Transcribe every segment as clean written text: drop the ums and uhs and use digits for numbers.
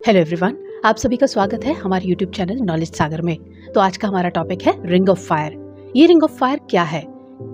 Hello everyone, आप सभी का स्वागत है हमारे यूट्यूब चैनल नॉलेज सागर में। तो आज का हमारा टॉपिक है रिंग ऑफ फायर। ये रिंग ऑफ फायर क्या है,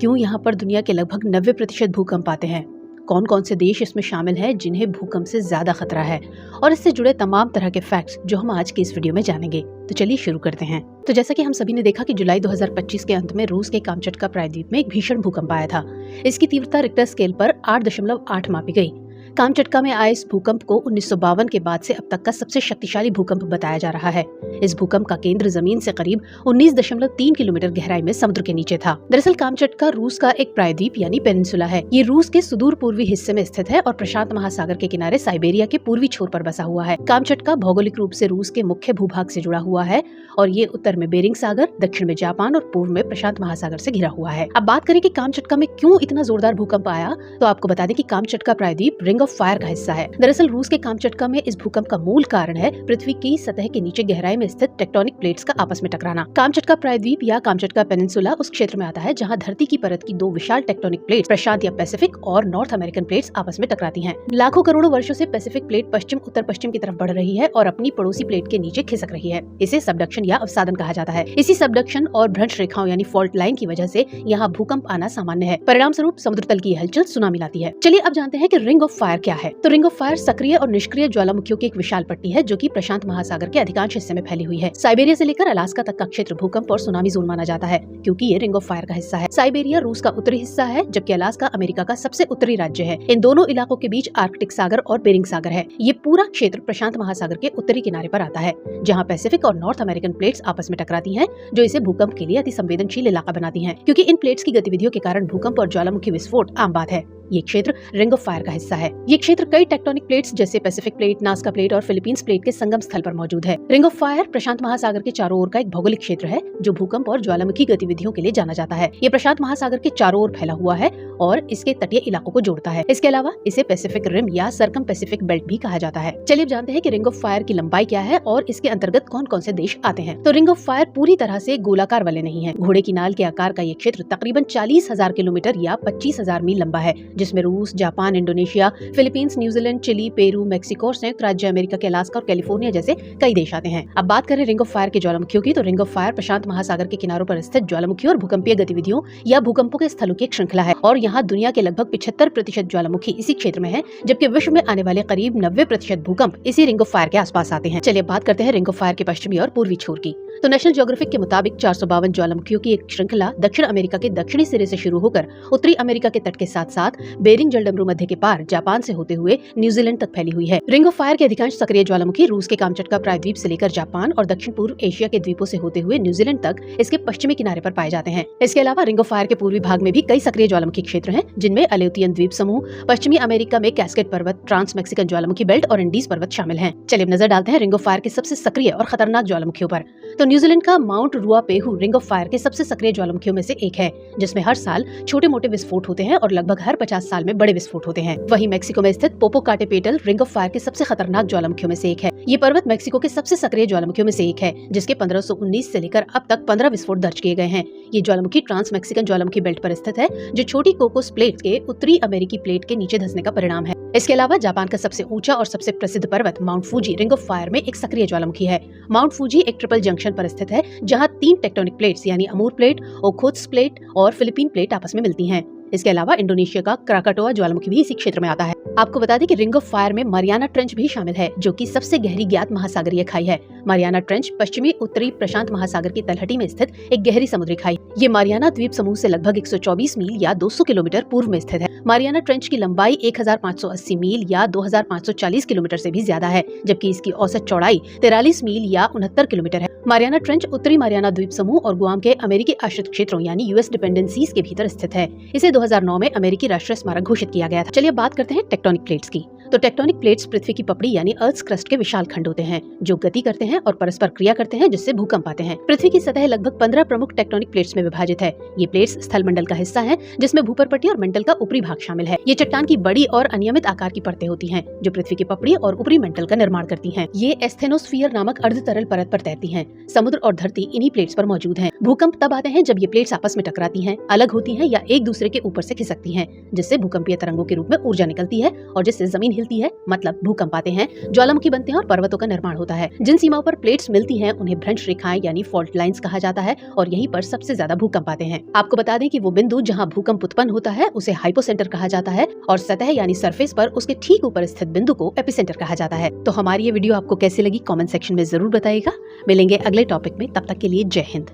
क्यों यहाँ पर दुनिया के लगभग 90% भूकंप आते हैं, कौन कौन से देश इसमें शामिल हैं जिन्हें भूकंप से ज्यादा खतरा है, और इससे जुड़े तमाम तरह के फैक्ट्स जो हम आज की इस वीडियो में जानेंगे। तो चलिए शुरू करते हैं। तो जैसा कि हम सभी ने देखा कि जुलाई 2025 के अंत में रूस के कामचटका प्रायद्वीप में एक भीषण भूकंप आया था। इसकी तीव्रता रिक्टर स्केल पर 8.8 मापी गई। कामचटका में आए इस भूकंप को 1952 के बाद से अब तक का सबसे शक्तिशाली भूकंप बताया जा रहा है। इस भूकंप का केंद्र जमीन से करीब 19.3 किलोमीटर गहराई में समुद्र के नीचे था। दरअसल कामचटका रूस का एक प्रायद्वीप यानी पेनिनसुला है। ये रूस के सुदूर पूर्वी हिस्से में स्थित है और प्रशांत महासागर के किनारे साइबेरिया के पूर्वी छोर पर बसा हुआ है। कामचटका भौगोलिक रूप से रूस के मुख्य भूभाग से जुड़ा हुआ है और ये उत्तर में बेरिंग सागर, दक्षिण में जापान और पूर्व में प्रशांत महासागर से घिरा हुआ है। अब बात करें कि कामचटका में क्यों इतना जोरदार भूकंप आया, तो आपको बता दें कि कामचटका प्रायद्वीप रिंग ऑफ फायर का हिस्सा है। दरअसल रूस के कामचटका में इस भूकंप का मूल कारण है पृथ्वी की सतह के नीचे गहराई में स्थित टेक्टोनिक प्लेट्स का आपस में टकराना। कामचटका प्रायद्वीप या कामचटका पेनिनसुला उस क्षेत्र में आता है जहां धरती की परत की दो विशाल टेक्टोनिक प्लेट प्रशांत या पैसिफिक और नॉर्थ अमेरिकन प्लेट्स आपस में टकराती हैं। लाखों करोड़ों वर्षों से पैसिफिक प्लेट पश्चिम उत्तर पश्चिम की तरफ बढ़ रही है और अपनी पड़ोसी प्लेट के नीचे खिसक रही है। इसे सबडक्शन या अवसादन कहा जाता है। इसी सबडक्शन और भ्रंश रेखाओं यानी फॉल्ट लाइन की वजह से यहाँ भूकंप आना सामान्य है। परिणाम स्वरूप समुद्र तल की हलचल सुनामी लाती है। चलिए अब जानते हैं कि रिंग ऑफ फायर क्या है। तो रिंग ऑफ फायर सक्रिय और निष्क्रिय ज्वालामुखियों की एक विशाल पट्टी है जो कि प्रशांत महासागर के अधिकांश हिस्से में फैली हुई है। साइबेरिया से लेकर अलास्का तक का क्षेत्र भूकंप और सुनामी जोन माना जाता है क्योंकि ये रिंग ऑफ फायर का हिस्सा है। साइबेरिया रूस का उत्तरी हिस्सा है जबकि अलास्का अमेरिका का सबसे उत्तरी राज्य है। इन दोनों इलाकों के बीच आर्कटिक सागर और बेरिंग सागर है। ये पूरा क्षेत्र प्रशांत महासागर के उत्तरी किनारे पर आता है जहाँ पैसिफिक और नॉर्थ अमेरिकन प्लेट्स आपस में टकराती हैं, जो इसे भूकंप के लिए अति संवेदनशील इलाका बनाती हैं। क्योंकि इन प्लेट्स की गतिविधियों के कारण भूकंप और ज्वालामुखी विस्फोट आम बात है। ये क्षेत्र रिंग ऑफ फायर का हिस्सा है। ये क्षेत्र कई टेक्टोनिक प्लेट्स जैसे पैसिफिक प्लेट, नास्का प्लेट और फिलीपींस प्लेट के संगम स्थल पर मौजूद है। रिंग ऑफ फायर प्रशांत महासागर के चारों ओर का एक भौगोलिक क्षेत्र है जो भूकंप और ज्वालामुखी गतिविधियों के लिए जाना जाता है। ये प्रशांत महासागर के चारों ओर फैला हुआ है और इसके तटीय इलाकों को जोड़ता है। इसके अलावा इसे पैसिफिक रिम या सर्कम पैसिफिक बेल्ट भी कहा जाता है। चलिए जानते हैं कि रिंग ऑफ फायर की लंबाई क्या है और इसके अंतर्गत कौन कौन से देश आते हैं। तो रिंग ऑफ फायर पूरी तरह से गोलाकार वाले नहीं है। घोड़े की नाल के आकार का ये क्षेत्र तकरीबन 40,000 किलोमीटर या 25,000 मील लंबा है, जिसमें रूस, Japan, Indonesia, Philippines, New Zealand, Chile, Peru, Mexico और संयुक्त राज्य अमेरिका के अलास्का और कैलिफोर्निया जैसे कई देश आते हैं। अब बात करें रिंग ऑफ फायर के ज्वालामुखियों की, तो रिंग ऑफ फायर प्रशांत महासागर के किनारों पर स्थित ज्वालामुखियों और भूकंपीय गतिविधियों या भूकंपों के स्थलों की एक श्रृंखला है और यहाँ दुनिया के लगभग 75% ज्वालामुखी इसी क्षेत्र में है, जबकि विश्व में आने वाले करीब 90% भूकंप इसी रिंग ऑफ फायर के आसपास आते हैं। चलिए बात करते हैं रिंग ऑफ फायर के पश्चिमी और पूर्वी छोर की। तो नेशनल ज्योग्राफिक के मुताबिक 452 ज्वालामुखियों की एक श्रृंखला दक्षिण अमेरिका के दक्षिणी सिरे से शुरू होकर उत्तरी अमेरिका के तट के साथ साथ बेरिंग जलडमरू मध्य के पार जापान से होते हुए न्यूजीलैंड तक फैली हुई है। रिंग ऑफ फायर के अधिकांश सक्रिय ज्वालामुखी रूस के कामचटका प्रायद्वीप से लेकर जापान और दक्षिण पूर्व एशिया के द्वीपों से होते हुए न्यूजीलैंड तक इसके पश्चिमी किनारे पर पाए जाते हैं। इसके अलावा रिंग ऑफ फायर के पूर्वी भाग में भी कई सक्रिय ज्वालामुखी क्षेत्र हैं, जिनमें अलेutian द्वीप समूह, पश्चिमी अमेरिका में कैस्केड पर्वत, ट्रांस मैक्सिकन ज्वालामुखी बेल्ट और इंडीज पर्वत शामिल हैं। चलिए नजर डालते हैं रिंग ऑफ फायर के सबसे सक्रिय और खतरनाक ज्वालामुखियों पर। तो न्यूजीलैंड का माउंट रुआपेहू रिंग ऑफ फायर के सबसे सक्रिय ज्वालामुखियों में से एक है, जिसमें हर साल छोटे मोटे विस्फोट होते हैं और लगभग हर 50 साल में बड़े विस्फोट होते हैं। वहीं मेक्सिको में स्थित पोपोकाटेपेटल रिंग ऑफ फायर के सबसे खतरनाक ज्वालामुखियों में से एक है। ये पर्वत मेक्सिको के सबसे सक्रिय ज्वालामुखियों में से एक है, जिसके 1519 से लेकर अब तक 15 विस्फोट दर्ज किए गए हैं। ये ज्वालामुखी ट्रांस मैक्सिकन ज्वालामुखी बेल्ट पर स्थित है, जो छोटी कोकोस प्लेट के उत्तरी अमेरिकी प्लेट के नीचे धंसने का परिणाम है। इसके अलावा जापान का सबसे ऊंचा और सबसे प्रसिद्ध पर्वत mount Fuji ring of fire में एक सक्रिय ज्वालामुखी है। माउंट फूजी एक ट्रिपल जंक्शन पर स्थित है जहां 3 टेक्टोनिक प्लेट्स यानी अमूर प्लेट, ओखोत्स प्लेट और फिलीपीन प्लेट आपस में मिलती हैं। इसके अलावा इंडोनेशिया का क्राकाटोआ ज्वालामुखी भी इसी क्षेत्र में आता है। आपको बता दें कि रिंग ऑफ फायर में मारियाना ट्रेंच भी शामिल है, जो कि सबसे गहरी ज्ञात महासागरीय खाई है। मारियाना ट्रेंच पश्चिमी उत्तरी प्रशांत महासागर की तलहटी में स्थित एक गहरी समुद्री खाई। ये मारियाना द्वीप समूह से लगभग 124 मील या 200 किलोमीटर पूर्व में स्थित है। मारियाना ट्रेंच की लंबाई 1580 मील या 2540 किलोमीटर से भी ज्यादा है, जबकि इसकी औसत चौड़ाई 43 मील या 69 किलोमीटर है। मारियाना ट्रेंच उत्तरी मारियाना द्वीप समूह और गुआम के अमेरिकी आश्रित क्षेत्रों यानी यूएस डिपेंडेंसीज के भीतर स्थित है। इसे 2009 में अमेरिकी राष्ट्रीय स्मारक घोषित किया गया था। चलिए बात करते हैं टेक्टोनिक प्लेट्स की। तो टेक्टोनिक प्लेट्स पृथ्वी की पपड़ी यानी अर्थ क्रस्ट के विशाल खंड होते हैं जो गति करते हैं और परस्पर क्रिया करते हैं, जिससे भूकंप आते हैं। पृथ्वी की सतह लगभग 15 प्रमुख टेक्टोनिक प्लेट्स में विभाजित है। ये प्लेट्स स्थल मंडल का हिस्सा हैं, जिसमें भूपरपट्टी और मंडल का ऊपरी भाग शामिल है। ये चट्टान की बड़ी और अनियमित आकार की परतें होती हैं, जो पृथ्वी की पपड़ी और ऊपरी मंडल का निर्माण करती हैं। ये एस्थेनोस्फीयर नामक अर्ध तरल परत पर तैरती हैं। समुद्र और धरती इन्हीं प्लेट्स पर मौजूद हैं। भूकंप तब आते हैं जब ये प्लेट्स आपस में टकराती हैं, अलग होती हैं या एक दूसरे के ऊपर से खिसकती हैं, जिससे भूकंपीय तरंगों के रूप में ऊर्जा निकलती है और जिससे जमीन हिलती है, मतलब भूकंप आते हैं, ज्वालामुखी बनते हैं और पर्वतों का निर्माण होता है। जिन सीमाओं पर प्लेट्स मिलती हैं उन्हें भ्रंश रेखाएं यानी फॉल्ट लाइंस कहा जाता है और यहीं पर सबसे ज्यादा भूकंप आते हैं। आपको बता दें कि वो बिंदु जहाँ भूकंप उत्पन्न होता है उसे हाइपोसेंटर कहा जाता है और सतह यानी सरफेस पर उसके ठीक ऊपर स्थित बिंदु को एपिसेंटर कहा जाता है। तो हमारी ये वीडियो आपको कैसी लगी कमेंट सेक्शन में जरूर बताइएगा। मिलेंगे अगले टॉपिक में, तब तक के लिए जय हिंद।